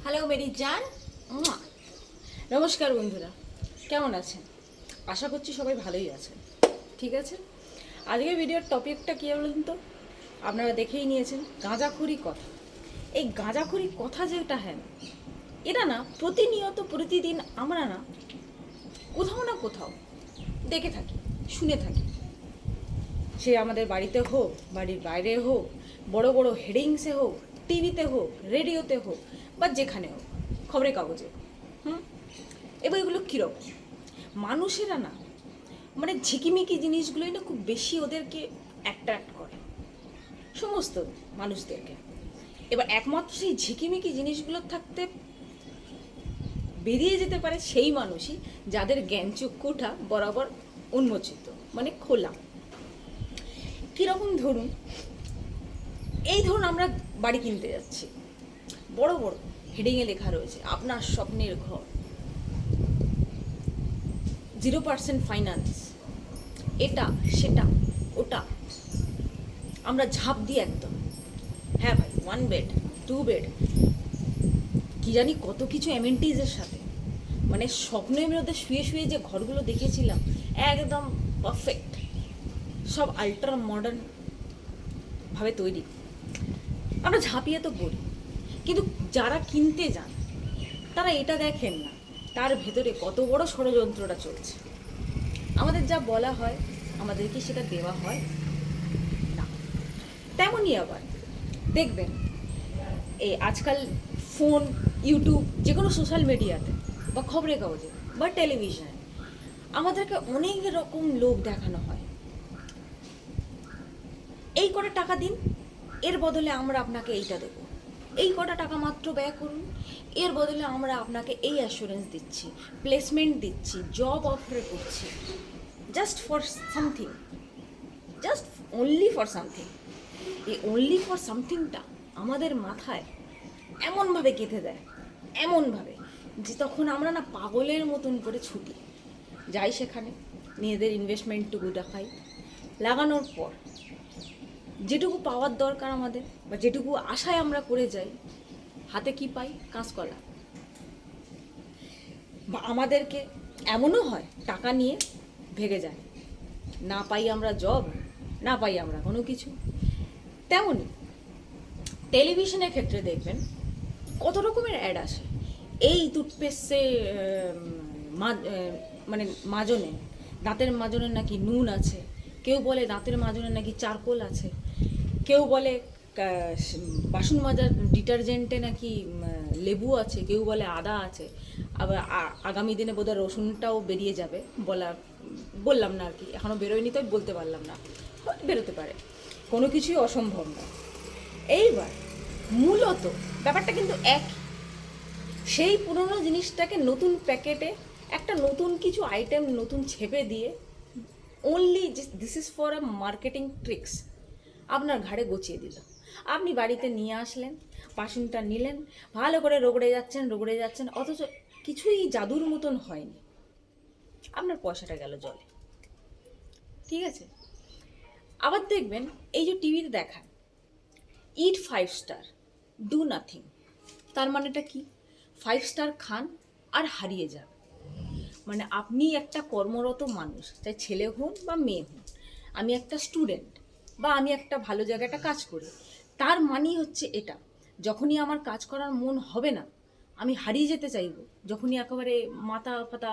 Hello Mary জান। মুয়া। নমস্কার বন্ধুরা, কেমন আছেন? আশা করছি সবাই ভালোই আছেন। ঠিক আছে, আজকের ভিডিওর টপিকটা কী বলুন তো? আপনারা দেখেই নিয়েছেন, গাঁজাখুরি কথা। এই গাঁজাখুরি কথা যেটা হ্যাঁ না, এটা না প্রতিনিয়ত প্রতিদিন আমরা না কোথাও না কোথাও দেখে থাকি, শুনে থাকি। সে আমাদের বাড়িতে হোক, বাড়ির বাইরে হোক, বড় বড় হেডিংসে হোক, টিভিতে হোক, রেডিওতে হোক, বা যেখানে হোক, খবরের কাগজে। এবার এগুলো কীরকম মানুষেরা না, মানে ঝিকিমিকি জিনিসগুলোই না খুব বেশি ওদেরকে অ্যাট্রাক্ট করে সমস্ত মানুষদেরকে। এবার একমাত্র সেই ঝিকিমিকি জিনিসগুলো থাকতে বেরিয়ে যেতে পারে সেই মানুষই যাদের জ্ঞানচক্ষুটা বরাবর উন্মোচিত, মানে খোলা। কীরকম ধরুন, এই ধরুন আমরা বাড়ি কিনতে যাচ্ছি, বড় বড় হেডিংয়ে লেখা রয়েছে আপনার স্বপ্নের ঘর, 0% ফাইন্যান্স, এটা সেটা ওটা। আমরা ঝাঁপ দিই একদম, হ্যাঁ ভাই 1 বেড 2 বেড, কি জানি কত কিছু অ্যামেনিটিজের সাথে। মানে স্বপ্নের মধ্যে শুয়ে শুয়ে যে ঘরগুলো দেখেছিলাম একদম পারফেক্ট, সব আল্ট্রা মডার্ন ভাবে তৈরি। আমরা ঝাঁপিয়ে তো পড়ি, কিন্তু যারা কিনতে যান তারা এটা দেখেন না তার ভেতরে কত বড় ষড়যন্ত্রটা চলছে। আমাদের যা বলা হয় আমাদেরকে সেটা দেওয়া হয় না। তেমনই আবার দেখবেন এই আজকাল ফোন, ইউটিউব, যে কোনো সোশ্যাল মিডিয়াতে বা খবরের কাগজে বা টেলিভিশনে আমাদেরকে অনেক রকম লোভ দেখানো হয়। এই কটা টাকা দিন, এর বদলে আমরা আপনাকে এইটা দেবো, এই কটা টাকা মাত্র ব্যয় করুন, এর বদলে আমরা আপনাকে এই অ্যাসুরেন্স দিচ্ছি, প্লেসমেন্ট দিচ্ছি, জব অফার করছি, just for something, just only for something. এই অনলি ফর সামথিংটা আমাদের মাথায় এমনভাবে গেঁথে দেয়, এমনভাবে যে তখন আমরা না পাগলের মতন করে ছুটি যাই সেখানে, নিজেদের ইনভেস্টমেন্টটুকু দেখাই, লাগানোর পর যেটুকু পাওয়ার দরকার আমাদের বা যেটুকু আশায় আমরা করে যাই, হাতে কি পাই? কাঁচকলা। বা আমাদেরকে এমনও হয় টাকা নিয়ে ভেগে যায়, না পাই আমরা জব, না পাই আমরা কোনো কিছু। তেমনই টেলিভিশনের ক্ষেত্রে দেখবেন কত রকমের অ্যাড আসে। এই টুথপেস্টে মানে মাজনে, দাঁতের মাজনে নাকি নুন আছে, কেউ বলে দাঁতের মাজনে নাকি চারকোল আছে, কেউ বলে বাসন মাজার ডিটারজেন্টে নাকি লেবু আছে, কেউ বলে আদা আছে, আবার আগামী দিনে বোধহয় রসুনটাও বেরিয়ে যাবে, বললাম না আর কি, এখনও বেরোয়নি তো বলতে পারলাম না, বেরোতে পারে, কোনো কিছুই অসম্ভব না। এইবার মূলত ব্যাপারটা কিন্তু এক, সেই পুরনো জিনিসটাকে নতুন প্যাকেটে একটা নতুন কিছু আইটেম নতুন ছেপে দিয়ে only this is for a marketing tricks আপনার ঘাড়ে গচিয়ে দিল। আপনি বাড়িতে নিয়ে আসলেন, বাসনটা নিলেন, ভালো করে রগড়ে যাচ্ছেন, অথচ কিছুই জাদুর মতন হয়নি, আপনার পয়সাটা গেল জলে। ঠিক আছে, আবার দেখবেন এই যে টিভিতে দেখায় ইট 5 স্টার, ডু নাথিং। তার মানেটা কি? 5 স্টার খান আর হারিয়ে যান। মানে আপনি একটা কর্মরত মানুষ, চাই ছেলে হন বা মেয়ে হন, আমি একটা স্টুডেন্ট বা আমি একটা ভালো জায়গায় একটা কাজ করি, তার মানেই হচ্ছে এটা, যখনই আমার কাজ করার মন হবে না, আমি হারিয়ে যেতে চাইবো, যখনই একেবারে মাথা ফাতা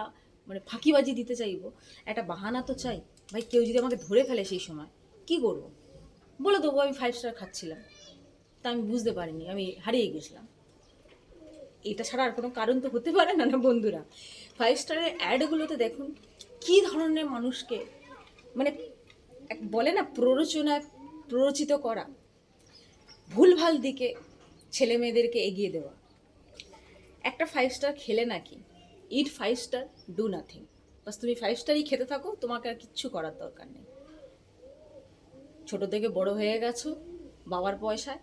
মানে ফাঁকিবাজি দিতে চাইবো, একটা বাহানা তো চাই। ভাই কেউ যদি আমাকে ধরে ফেলে সেই সময় কি করবো? বলে দেবো আমি 5 স্টার খাচ্ছিলাম, তা আমি বুঝতে পারিনি, আমি হারিয়ে গেছিলাম। এটা ছাড়া আর কোনো কারণ তো হতে পারে না না বন্ধুরা। 5 স্টারের অ্যাডগুলোতে দেখুন কী ধরনের মানুষকে মানে বলে না প্ররোচিত করা, ভুলভাল দিকে ছেলে মেয়েদেরকে এগিয়ে দেওয়া। একটা 5 স্টার খেলে নাকি ইট 5 স্টার, ডু নাথিং। বাস তুমি 5 স্টারই খেতে থাকো, তোমাকে আর কিচ্ছু করার দরকার নেই। ছোট থেকে বড় হয়ে গেছো বাবার পয়সায়,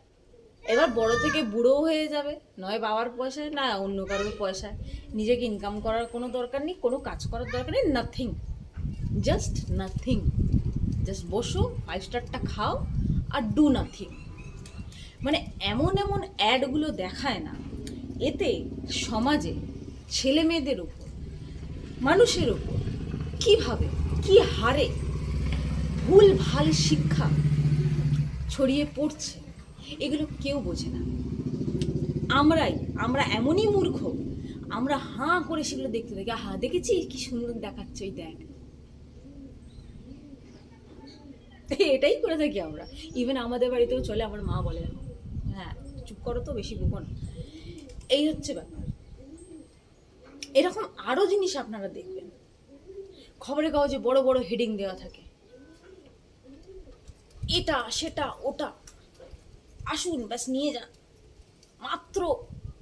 এবার বড় থেকে বুড়োও হয়ে যাবে, নয় বাবার পয়সায় না অন্য কারোর পয়সায়। নিজেকে ইনকাম করার কোনো দরকার নেই, কোনো কাজ করার দরকার নেই, নাথিং, জাস্ট নাথিং। জাস্ট বসো, 5 স্টারটা খাও আর ডু নাথিং। মানে এমন এমন অ্যাডগুলো দেখায় না, এতে সমাজে ছেলে মেয়েদের উপর, মানুষের উপর কীভাবে কী হারে ভুল ভাল শিক্ষা ছড়িয়ে পড়ছে, এগুলো কেউ বোঝে না। আমরা এমনই মূর্খ, আমরা হাঁ করে সেগুলো দেখতে থাকি। দেখেছি কি সুন্দর দেখাচ্ছে, ওই দেখ, এটাই করে থাকি আমরা। ইভেন আমাদের বাড়িতেও চলে, আমার মা বলে, হ্যাঁ চুপ করো তো, বেশি বকো না। এই হচ্ছে ব্যাপার। এরকম আরও জিনিস আপনারা দেখবেন, খবরের কাগজে বড় বড় হেডিং দেওয়া থাকে, এটা সেটা ওটা, আসুন ব্যাস নিয়ে যান মাত্র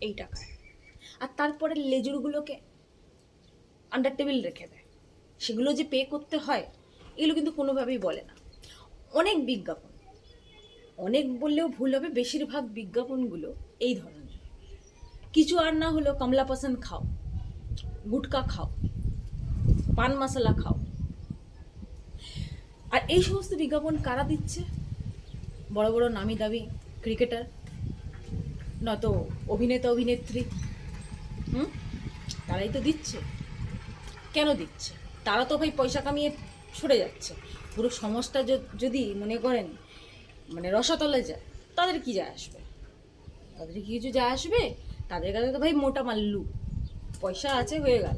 এই টাকায়। আর তারপরে লেজুরগুলোকে আন্ডার টেবিল রেখে দেয়, সেগুলো যে পে করতে হয় এগুলো কিন্তু কোনোভাবেই বলে না। অনেক বিজ্ঞাপন, অনেক বললেও ভুল হবে, বেশিরভাগ বিজ্ঞাপনগুলো এই ধরনের। কিছু আর না হলেও কমলা পসন্দ খাও, গুটকা খাও, পান মশলা খাও। আর এই সমস্ত বিজ্ঞাপন কারা দিচ্ছে? বড় বড় নামি দামি ক্রিকেটার, নয়তো অভিনেতা অভিনেত্রী, তারাই তো দিচ্ছে। কেন দিচ্ছে? তারা তো ভাই পয়সা কামিয়ে সরে যাচ্ছে। পুরো সমাজটা যদি মনে করেন মানে রসাতলে যায়, তাদের কি যায় আসবে? তাদের কি কিছু যায় আসবে? তাদের কাছে তো ভাই মোটা মাল্লু, পয়সা আছে, হয়ে গেল।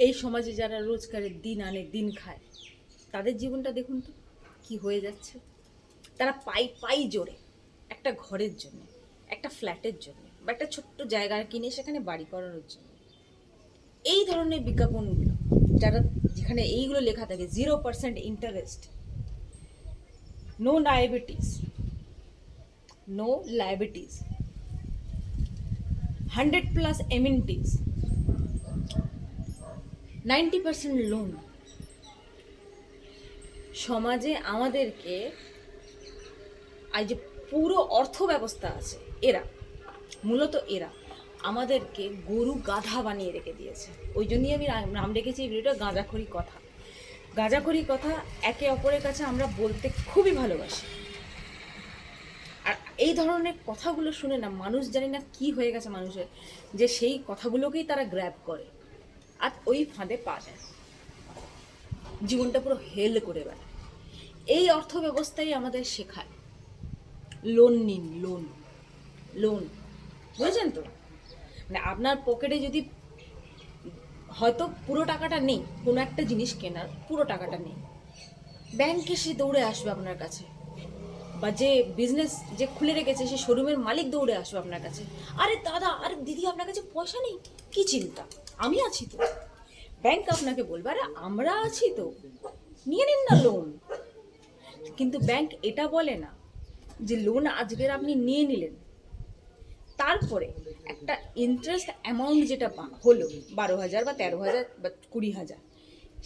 এই সমাজে যারা রোজগারের দিন আনে দিন খায়, তাদের জীবনটা দেখুন তো কি হয়ে যাচ্ছে। তারা পাই জোরে একটা ঘরের জন্য, একটা ফ্ল্যাটের জন্য, বা একটা ছোট্ট জায়গা কিনে সেখানে বাড়ি করানোর জন্য এই ধরনের বিজ্ঞাপনগুলো, যেখানে এইগুলো লেখা থাকে 0% interest, no liabilities, 100+ amenities, 90% loan. সমাজে আমাদেরকে আজ যে পুরো অর্থ ব্যবস্থা আছে, মূলত এরা আমাদেরকে গরু গাধা বানিয়ে রেখে দিয়েছে। ওই জন্যই আমি নাম রেখেছি এই ভিডিওটা গাঁজাখড়ি কথা। গাঁজাখড়ি কথা একে অপরের কাছে আমরা বলতে খুবই ভালোবাসি। আর এই ধরনের কথাগুলো শুনে না মানুষ, জানি না কি হয়ে গেছে মানুষের, যে সেই কথাগুলোকেই তারা গ্র্যাব করে আর ওই ফাঁদে পা যায়, জীবনটা পুরো হেল করে বেড়ায়। এই অর্থ ব্যবস্থাই আমাদের শেখায় লোন নিন, লোন লোন, বুঝেছেন তো? মানে আপনার পকেটে যদি হয়তো পুরো টাকাটা নেই, কোনো একটা জিনিস কেনার পুরো টাকাটা নেই, ব্যাংকে সে দৌড়ে আসবে আপনার কাছে, বা যে বিজনেস যে খুলে রেখেছে সে শোরুমের মালিক দৌড়ে আসবে আপনার কাছে, আরে দাদা, আরে দিদি, আপনার কাছে পয়সা নেই, কি চিন্তা, আমি আছি তো। ব্যাংক আপনাকে বলবে, আরে আমরা আছি তো, নিয়ে নিন না লোন। কিন্তু ব্যাংক এটা বলে না যে লোন আজকের আপনি নিয়ে নিলেন, তারপরে একটা ইন্টারেস্ট অ্যামাউন্ট যেটা হলো 12,000 বা 13,000 বা 20,000,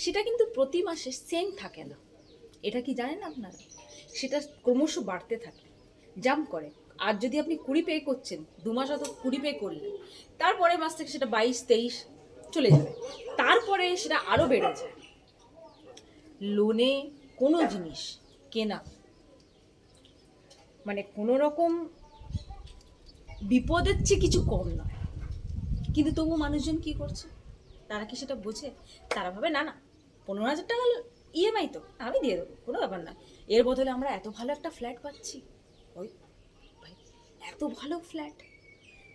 সেটা কিন্তু প্রতি মাসে সেম থাকে না। এটা কি জানেন আপনারা? সেটা ক্রমশ বাড়তে থাকে, জাম্প করে। আর যদি আপনি 20 পে করছেন, 2 মাস অত 20 পে করলেন, তারপরে মাস থেকে সেটা 22-23 চলে যাবে, তারপরে সেটা আরও বেড়ে যায়। লোনে কোনো জিনিস কেনা মানে কোনো রকম বিপদের চেয়ে কিছু কম নয়। কিন্তু তবু মানুষজন কি করছে? তারা কি সেটা বোঝে? তারা ভাবে না 15,000 টাকা ইএমআই তো আমি দিয়ে দেবো, কোনো ব্যাপার না, এর বদলে আমরা এত ভালো একটা ফ্ল্যাট পাচ্ছি। ওই ভাই, এত ভালো ফ্ল্যাট,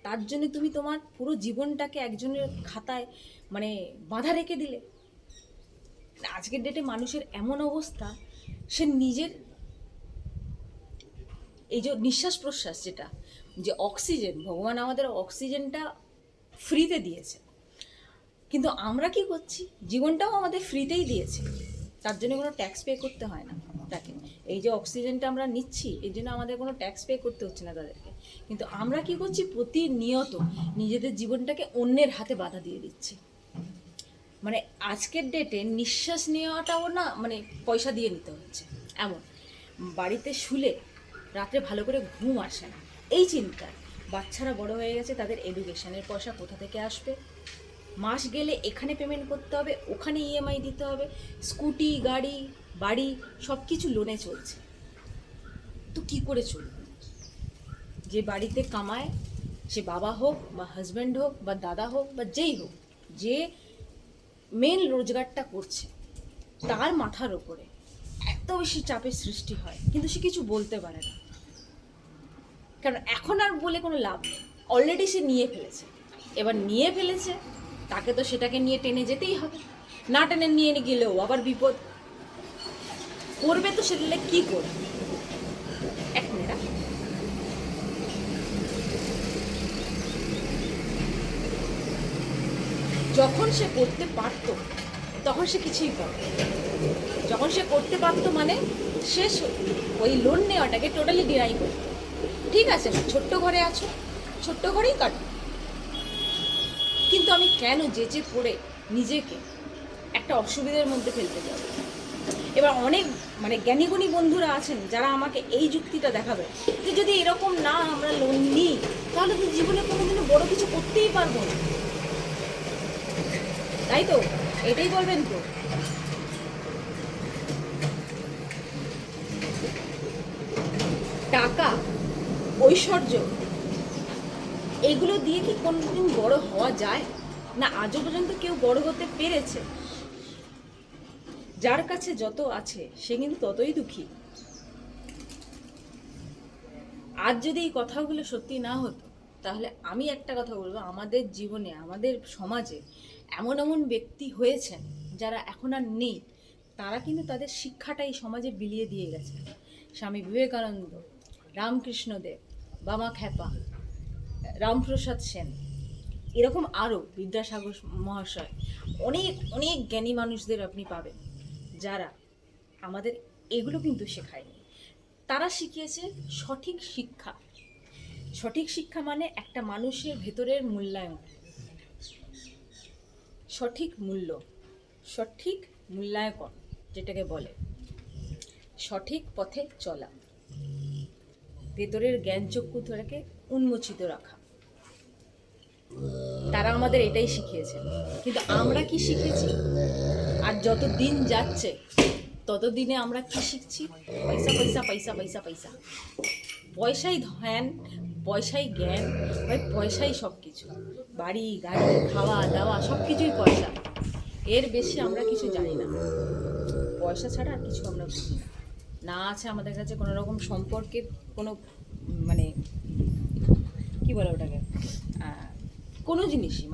তার জন্য তুমি তোমার পুরো জীবনটাকে একজনের খাতায় মানে বাঁধা রেখে দিলে। আজকের ডেটে মানুষের এমন অবস্থা, সে নিজের এই যে নিঃশ্বাস প্রশ্বাস, যেটা যে অক্সিজেন, ভগবান আমাদের অক্সিজেনটা ফ্রিতে দিয়েছে, কিন্তু আমরা কি করছি? জীবনটাও আমাদের ফ্রিতেই দিয়েছে, তার জন্য কোনো ট্যাক্স পে করতে হয় না তাকে। এই যে অক্সিজেনটা আমরা নিচ্ছি, এর জন্য আমাদের কোনো ট্যাক্স পে করতে হচ্ছে না তাদেরকে। কিন্তু আমরা কি করছি? প্রতিনিয়ত নিজেদের জীবনটাকে অন্যের হাতে বাধা দিয়ে দিচ্ছি। মানে আজকের ডেটে নিঃশ্বাস নেওয়াটাও না মানে পয়সা দিয়ে নিতে হচ্ছে এমন। বাড়িতে শুলে রাত্রে ভালো করে ঘুম আসে না, এই চিন্তা। বাচ্চারা বড় হয়ে গেছে, তাদের এডুকেশনের পয়সা কোথা থেকে আসবে? মাস গেলে এখানে পেমেন্ট করতে হবে, ওখানে ইএমআই দিতে হবে, স্কুটি, গাড়ি, বাড়ি সব কিছু লোনে চলছে। তো কী করে চলবে? যে বাড়িতে কামায়, সে বাবা হোক বা হাজব্যান্ড হোক বা দাদা হোক বা যেই হোক, যে মেন রোজগারটা করছে, তার মাথার ওপরে এত বেশি চাপের সৃষ্টি হয়, কিন্তু সে কিছু বলতে পারে না। কারণ এখন আর বলে কোনো লাভ নেই, অলরেডি সে নিয়ে ফেলেছে। এবার নিয়ে ফেলেছে, তাকে তো সেটাকে নিয়ে টেনে যেতেই হবে। না টেনে নিয়ে গেলেও আবার বিপদ করবে, তো সেটা কি করবে? এক মিনিট, যখন সে করতে পারতো তখন সে কিছুই পারত। যখন সে করতে পারতো মানে সে ওই লোন নেওয়াটাকে টোটালি ডিনাই করতো। ঠিক আছে, ছোট্ট ঘরে আছো, ছোট্ট ঘরেই কাটো, কিন্তু আমি কেন যেচে পড়ে নিজেকে একটা অসুবিধার মধ্যে ফেলতে যাব? এবার অনেক জ্ঞানীগুণী বন্ধুরা আছেন যারা আমাকে এই যুক্তিটা দেখাবে যে যদি এরকম না আমরা লোন নিই তাহলে তো জীবনে কোনোদিনও বড় কিছু করতেই পারবো না, তাই তো? এটাই বলবেন তো? টাকা, ঐশ্বর্য, এগুলো দিয়ে কি কোনোদিন বড় হওয়া যায় না? আজও পর্যন্ত কেউ বড় হতে পেরেছে? যার কাছে যত আছে সে কিন্তু ততই দুঃখী। আজ যদি এই কথাগুলো সত্যি না হতো, তাহলে আমি একটা কথা বলবো, আমাদের জীবনে, আমাদের সমাজে এমন এমন ব্যক্তি হয়েছেন যারা এখন আর নেই, তারা কিন্তু তাদের শিক্ষাটাই সমাজে বিলিয়ে দিয়ে গেছে। স্বামী বিবেকানন্দ, রামকৃষ্ণদেব, বামা খ্যাপা, রামপ্রসাদ সেন, এরকম আরও বিদ্যাসাগর মহাশয়, অনেক অনেক জ্ঞানী মানুষদের আপনি পাবেন যারা আমাদের এগুলো কিন্তু শেখায়নি। তারা শিখিয়েছে সঠিক শিক্ষা। সঠিক শিক্ষা মানে একটা মানুষের ভেতরের মূল্যায়ন, সঠিক মূল্য, সঠিক মূল্যায়ন যেটাকে বলে, সঠিক পথে চলা, ভেতরের জ্ঞানচক্ষুটাকে উন্মোচিত রাখা। তারা আমাদের এটাই শিখিয়েছে। কিন্তু আমরা কি শিখেছি? আর যত দিন যাচ্ছে ততদিনে আমরা কি শিখছি? পয়সা পয়সা পয়সা পয়সা পয়সা, পয়সাই ধ্যান, পয়সাই জ্ঞান, ভাই পয়সাই সব কিছু। বাড়ি গাড়ি, খাওয়া দাওয়া সব কিছুই পয়সা। এর বেশি আমরা কিছু জানি না। পয়সা ছাড়া আর কিছু আমরা বুঝি না। না আছে আমাদের কাছে কোনো রকম সম্পর্কের কোনো কি বলে ওটাকে, কোনো জিনিসই,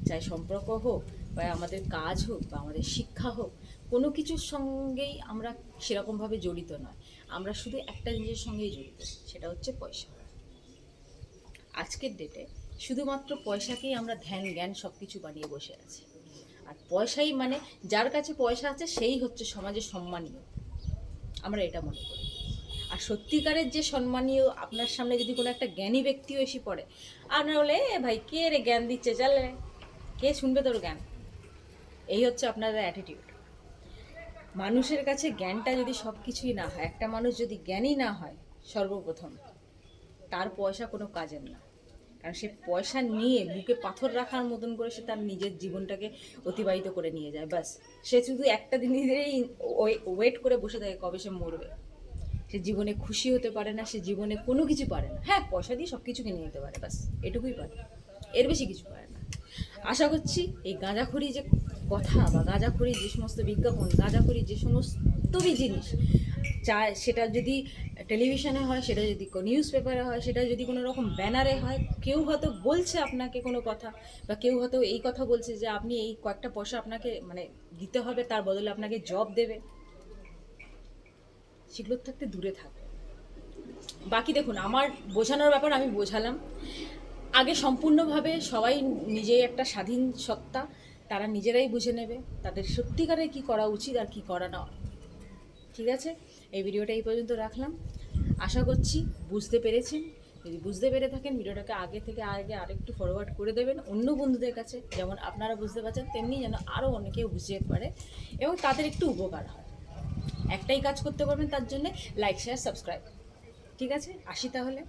চাই সম্পর্ক হোক বা আমাদের কাজ হোক বা আমাদের শিক্ষা হোক, কোনো কিছুর সঙ্গেই আমরা সেরকমভাবে জড়িত নয়। আমরা শুধু একটা জিনিসের সঙ্গেই জড়িত, সেটা হচ্ছে পয়সা। আজকের ডেটে শুধুমাত্র পয়সাকেই আমরা ধ্যান জ্ঞান সব কিছু বানিয়ে বসে আছি। আর পয়সাই যার কাছে পয়সা আছে সেই হচ্ছে সমাজে সম্মানীয়, আমরা এটা মনে করি। আর সত্যিকারের যে সম্মানীয়, আপনার সামনে যদি কোনো একটা জ্ঞানী ব্যক্তিও এসে পড়ে, আর না হলে ভাই কে রে জ্ঞান দিচ্ছে, চলে কে শুনবে তোর জ্ঞান, এই হচ্ছে আপনাদের অ্যাটিটিউড। মানুষের কাছে জ্ঞানটা যদি সব কিছুই না হয়, একটা মানুষ যদি জ্ঞানী না হয়, সর্বপ্রথম তার পয়সা কোনো কাজের না। কারণ সে পয়সা নিয়ে বুকে পাথর রাখার মতন করে সে তার নিজের জীবনটাকে অতিবাহিত করে নিয়ে যায়। বাস, সে শুধু একটা দিনেরই ওয়েট করে বসে থাকে কবে সে মরবে। সে জীবনে খুশি হতে পারে না, সে জীবনে কোনো কিছু পারে না। হ্যাঁ, পয়সা দিয়ে সব কিছু কিনে নিতে পারে, বাস এটুকুই পারে, এর বেশি কিছু পারে না। আশা করছি এই গাঁজাখড়ি যে কথা বা গাঁজাখড়ি যে সমস্ত বিজ্ঞাপন, গাঁজাখড়ি যে সমস্ত জিনিস চায়, সেটা যদি টেলিভিশনে হয়, সেটা যদি নিউজ পেপারে হয়, সেটা যদি কোনো রকম ব্যানারে হয়, কেউ হয়তো বলছে আপনাকে কোনো কথা, বা কেউ হয়তো এই কথা বলছে যে আপনি এই কয়েকটা পয়সা আপনাকে দিতে হবে, তার বদলে আপনাকে জব দেবে, সেগুলোর থাকতে দূরে থাকবে। বাকি দেখুন, আমার বোঝানোর ব্যাপার আমি বোঝালাম। আগে সম্পূর্ণভাবে সবাই নিজেই একটা স্বাধীন সত্তা, তারা নিজেরাই বুঝে নেবে তাদের সত্যিকারের কি করা উচিত আর কি করা না। ঠিক আছে, এই ভিডিওটা এই পর্যন্ত রাখলাম। আশা করছি বুঝতে পেরেছেন। যদি বুঝতে পেরে থাকেন, ভিডিওটাকে আগে থেকে আরেকটু ফরওয়ার্ড করে দেবেন অন্য বন্ধুদের কাছে, যেমন আপনারা বুঝতে পারছেন তেমনি যেন আরও অনেকে বুঝতে পারে এবং তাদের একটু উপকার হয়। একটাই কাজ করতে পারবেন তার জন্যে, লাইক শেয়ার সাবস্ক্রাইব। ঠিক আছে, আসি তাহলে।